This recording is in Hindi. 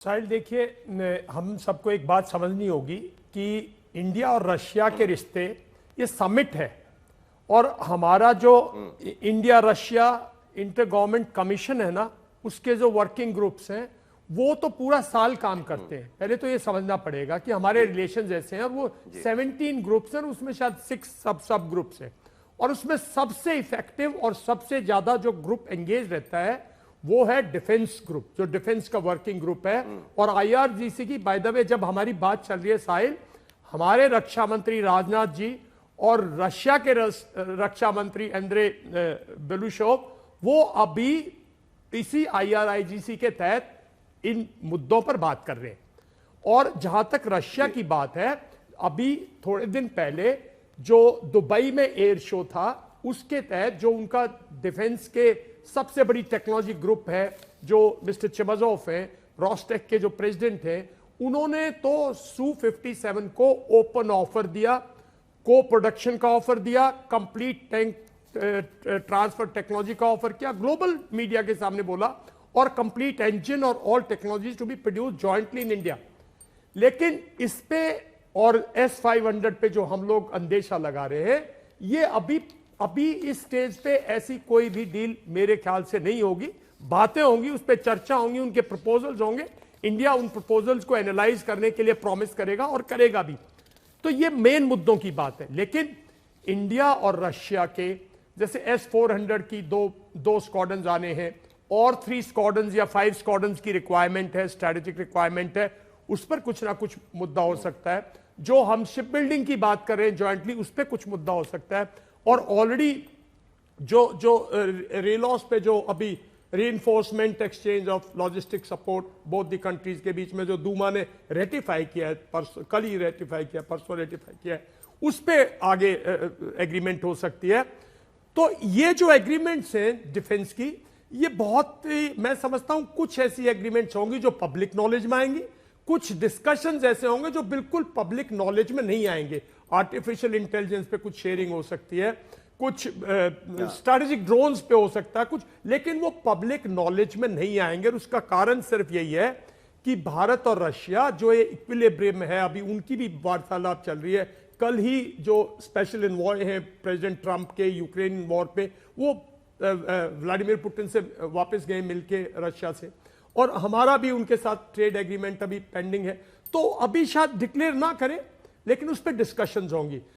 साहिल देखिए, हम सबको एक बात समझनी होगी कि इंडिया और रशिया के रिश्ते, ये समिट है और हमारा जो India Russia inter government commission है ना, उसके जो वर्किंग ग्रुप्स हैं वो तो पूरा साल काम करते हैं। पहले तो ये समझना पड़ेगा कि हमारे रिलेशन जैसे हैं और वो 17 ग्रुप्स हैं, उसमें शायद 6 सब ग्रुप्स हैं और उसमें सबसे इफेक्टिव और सबसे ज्यादा जो ग्रुप एंगेज रहता है वो है डिफेंस ग्रुप, जो डिफेंस का वर्किंग ग्रुप है। और आईआरजीसी की, बाय द वे, जब हमारी बात चल रही है साहिल, हमारे रक्षा मंत्री राजनाथ जी और रशिया के रक्षा मंत्री एंड्रे बेलुशोव, वो अभी इसी आईआरजीसी के तहत इन मुद्दों पर बात कर रहे हैं। और जहां तक रशिया की बात है, अभी थोड़े दिन पहले जो दुबई में एयर शो था, उसके तहत जो उनका डिफेंस के सबसे बड़ी टेक्नोलॉजी ग्रुप है, जो मिस्टर चेमजोव हैं, रोस्टेक के जो प्रेसिडेंट हैं, उन्होंने तो Su-57 को ओपन ऑफर दिया, को प्रोडक्शन का ऑफर दिया, कंप्लीट टैंक ट्रांसफर टेक्नोलॉजी का ऑफर किया, ग्लोबल मीडिया के सामने बोला, और कंप्लीट इंजन और all technologies to be produce jointly in India. लेकिन इस पे और S-500 पे जो हम लोग अंदेशा लगा रहे हैं, ये अभी इस स्टेज पे ऐसी कोई भी डील मेरे ख्याल से नहीं होगी। बातें होंगी, उस पर चर्चा होंगी, उनके प्रपोजल्स होंगे, इंडिया उन प्रपोजल्स को एनालाइज करने के लिए प्रॉमिस करेगा और करेगा भी। तो ये मेन मुद्दों की बात है। लेकिन इंडिया और रशिया के जैसे S-400 की दो स्क्वाड्रन आने हैं और 3 स्क्वाड्रन या 5 स्क्वाड्रन की रिक्वायरमेंट है, स्ट्रेटेजिक रिक्वायरमेंट है, उस पर कुछ ना कुछ मुद्दा हो सकता है। जो हम शिप बिल्डिंग की बात कर रहे हैं ज्वाइंटली, उस पर कुछ मुद्दा हो सकता है। और ऑलरेडी जो रेलॉस पे जो अभी reinforcement exchange of logistic support both the countries के बीच में जो दूमा ने रेटिफाई किया है, परसों कल ही रेटिफाई किया, परसों रेटिफाई किया है, उस पे आगे एग्रीमेंट हो सकती है। तो ये जो एग्रीमेंट्स हैं डिफेंस की, ये बहुत ही, मैं समझता हूं कुछ ऐसी एग्रीमेंट्स होंगी जो पब्लिक नॉलेज में आएंगी, कुछ डिस्कशंस ऐसे होंगे जो बिल्कुल पब्लिक नॉलेज में नहीं आएंगे। आर्टिफिशियल इंटेलिजेंस पे कुछ शेयरिंग हो सकती है, कुछ स्ट्रैटेजिक ड्रोन्स पे हो सकता है कुछ, लेकिन वो पब्लिक नॉलेज में नहीं आएंगे। और उसका कारण सिर्फ यही है कि भारत और रशिया जो इक्विलिब्रियम में है, अभी उनकी भी वार्तालाप चल रही है। कल ही जो स्पेशल एनवॉय हैं प्रेसिडेंट ट्रंप के यूक्रेन वॉर पे, वो व्लादिमीर पुतिन से वापस गए मिलके रशिया से, और हमारा भी उनके साथ ट्रेड एग्रीमेंट अभी पेंडिंग है। तो अभी शायद डिक्लेयर ना करें, लेकिन उस पर डिस्कशंस होंगी।